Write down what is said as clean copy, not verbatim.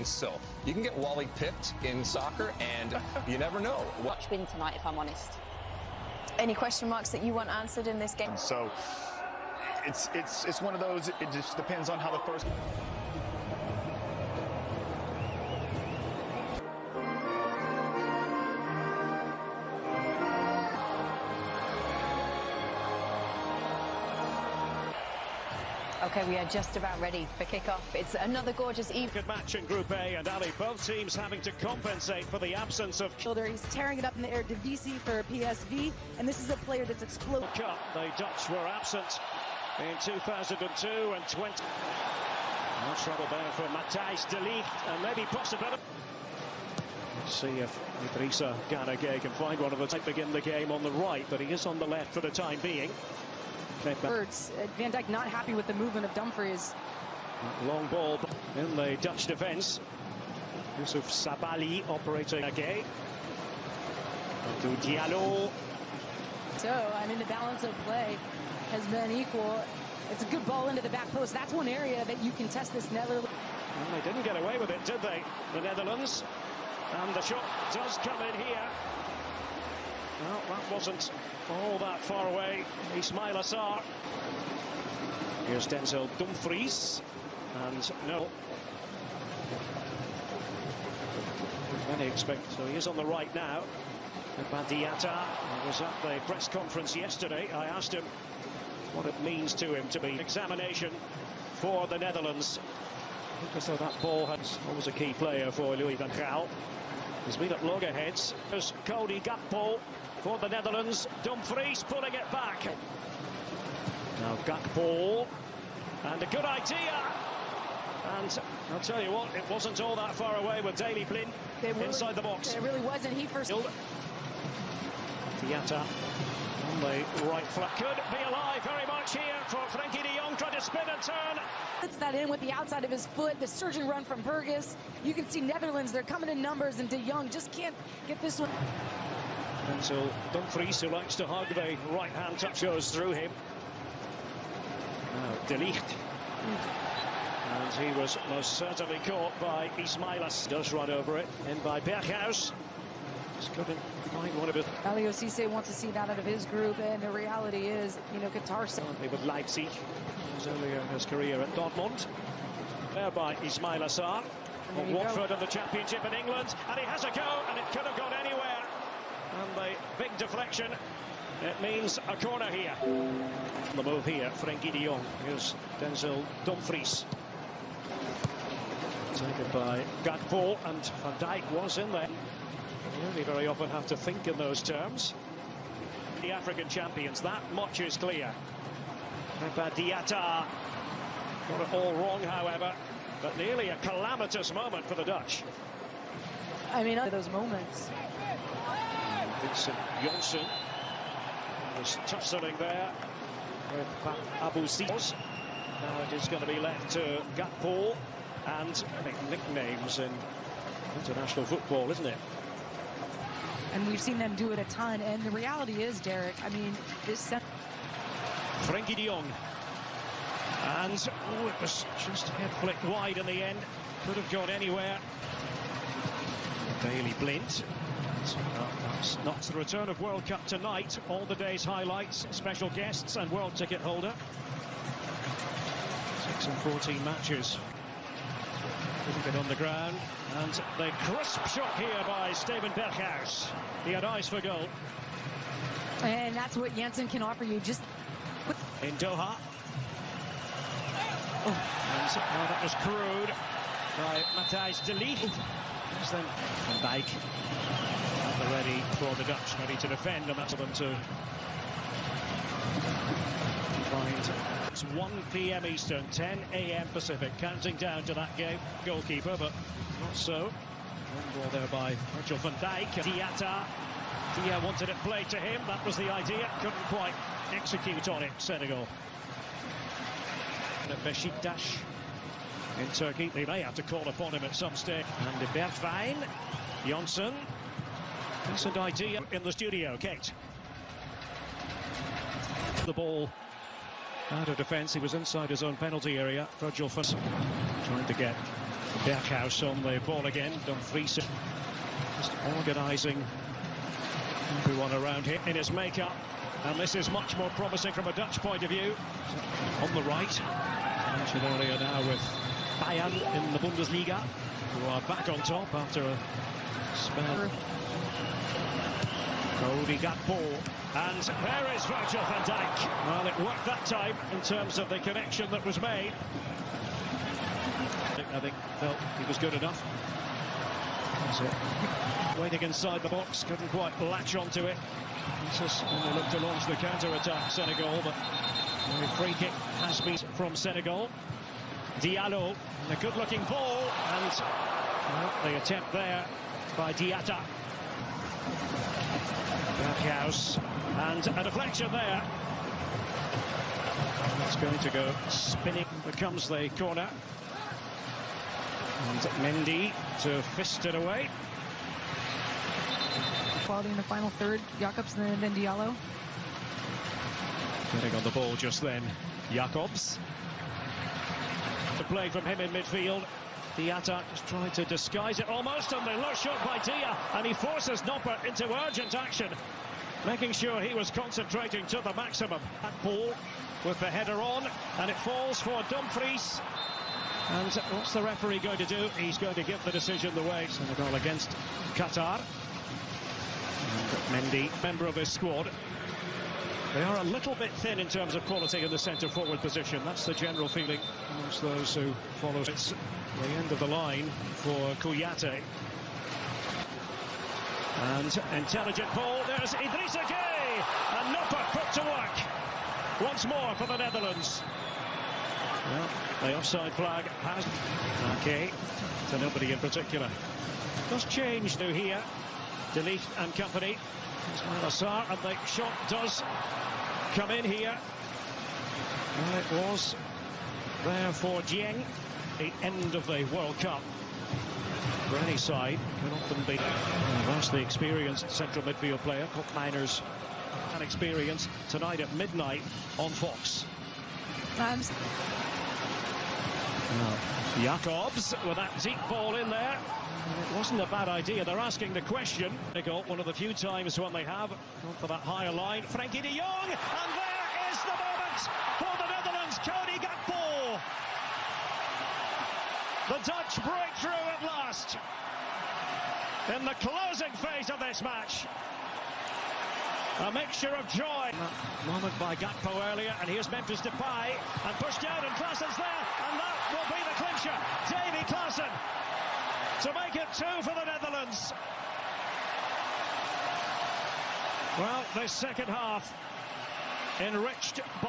So you can get Wally pipped in soccer, and you never know. Watch win tonight, if I'm honest. Any question marks that you want answered in this game? So it's one of those. It just depends on how the first. Okay, we are just about ready for kickoff. It's another gorgeous evening. Good match in Group A, and Ali, both teams having to compensate for the absence of He's tearing it up in the air. Divisi for PSV, and this is a player that's exploded. Cup. The Dutch were absent in 2002 and 20. No trouble there for Matthijs de Ligt, and maybe possibility. Let's see if Idrissa Gana Gueye can find one of the. Begin the game on the right, but he is on the left for the time being. Birds. Van Dijk not happy with the movement of Dumfries. Long ball in the Dutch defence. Yusuf Sabali operating again. To Diallo. So, I mean, the balance of play has been equal. It's a good ball into the back post. That's one area that you can test this Netherlands. Well, they didn't get away with it, did they? The Netherlands. And the shot does come in here. Well, that wasn't all that far away. Ismail Assar. Here's Denzel Dumfries. And no. Many expect. So he is on the right now. Badiata was at the press conference yesterday. I asked him what it means to him to be examination for the Netherlands. Because though that ball was always a key player for Louis van Gaal. He's been at loggerheads. There's Cody Gakpo for the Netherlands. Dumfries pulling it back. Now Gakpo. And a good idea. And I'll tell you what, it wasn't all that far away with Daley Blind inside the box. It really wasn't. He first. Diatta on the right flank. Could be alive very much here for Frenkie de Jong, trying to spin and turn. Puts that in with the outside of his foot. The surging run from Burgess. You can see Netherlands, they're coming in numbers, and de Jong just can't get this one. And so Dumfries, who likes to hug the right-hand touch, goes through him. Now De Ligt. And he was most certainly caught by Ismailas. Does run over it. In by Berghuis. Just couldn't find one of his. Aliou Cisse wants to see that out of his group, and the reality is, you know, Qatar. With Leipzig. His earlier in his career at Dortmund. There by Ismail Assar. Watford in the Championship in England. And he has a go, and it could have gone anywhere. And the big deflection. It means a corner here. The move here, Frenkie de Jong. Here's Denzel Dumfries. Taken by Gakpo, and Van Dijk was in there. You only very often have to think in those terms. The African champions, that much is clear. Diatta got it all wrong, however, but nearly a calamitous moment for the Dutch. I mean, those moments. Vincent Janssen was tussling there with Pat Abu Sios. Now it is going to be left to Gakpo, and I think nicknames in international football, isn't it? And we've seen them do it a ton, and the reality is, Derek, I mean, this... Frenkie de Jong. And it was just head flicked wide in the end. Could have gone anywhere. Daley Blind. That's not the return of World Cup tonight. All the day's highlights, special guests and world ticket holder. 6 and 14 matches. Couldn't get on the ground. And the crisp shot here by Steven Berghuis. He had eyes for goal. And that's what Janssen can offer you. Just in Doha. Oh. And that was crude by Matthijs de Ligt. Then Van Dijk at the ready for the Dutch, ready to defend, and that's for them to find. It's 1 p.m. Eastern, 10 a.m. Pacific, counting down to that game. Goalkeeper, but not so. One ball there by Virgil van Dijk. Diatta. Dia wanted it played to him. That was the idea. Couldn't quite execute on it, Senegal. And at Beşiktaş in Turkey, they may have to call upon him at some stage. And de Bergwijn, Janssen. Decent idea in the studio, Kate. The ball out of defence. He was inside his own penalty area. Virgil van Dijk trying to get Berghuis on the ball again. Done 3. Just organising everyone around here in his makeup. And this is much more promising from a Dutch point of view. On the right. Mentioned earlier now with Bayern in the Bundesliga, who are back on top after a spell. Cody Gakpo, and there is Virgil van Dijk. Well, it worked that time in terms of the connection that was made. I think felt he was good enough. That's it. Waiting inside the box, couldn't quite latch onto it. Jesus only looked to launch the counter-attack, Senegal, but the free kick has been from Senegal. Diallo, a good-looking ball, and the attempt there by Diatta. Berghuis, and a deflection there. It's going to go spinning, becomes the corner. And Mendy to fist it away. Quality in the final third, Jacobs and then Diallo. Getting on the ball just then, Jacobs. The play from him in midfield. Diatta just trying to disguise it almost, and the low shot by Dia, and he forces Noppert into urgent action, making sure he was concentrating to the maximum. That ball with the header on, and it falls for Dumfries. And what's the referee going to do? He's going to give the decision the way. Senegal against Qatar. And Mendy, member of his squad. They are a little bit thin in terms of quality in the centre-forward position. That's the general feeling amongst those who follow. It's the end of the line for Kouyaté. And intelligent ball. There's Idrissa Gueye. And Noppert put to work. Once more for the Netherlands. Well, the offside flag has... Okay, to nobody in particular. Does change now here. Delete and company. Ismail Assar, and the shot does come in here. Well, it was there for Dieng. The end of the World Cup for any side can often be a vastly experienced central midfield player. Cup miners and experience tonight at midnight on Fox. Jacobs with that deep ball in there. It wasn't a bad idea. They're asking the question. One of the few times when they have gone for that higher line. Frankie de Jong, and there is the moment for the Netherlands. Cody Gakpo. The Dutch breakthrough at last in the closing phase of this match. A mixture of joy. Moment by Gakpo earlier, and here's Memphis Depay, and pushed out, and Klaasen's there, and that will be the clincher. Davy Klaasen to make it 2 for the Netherlands. Well, this second half enriched by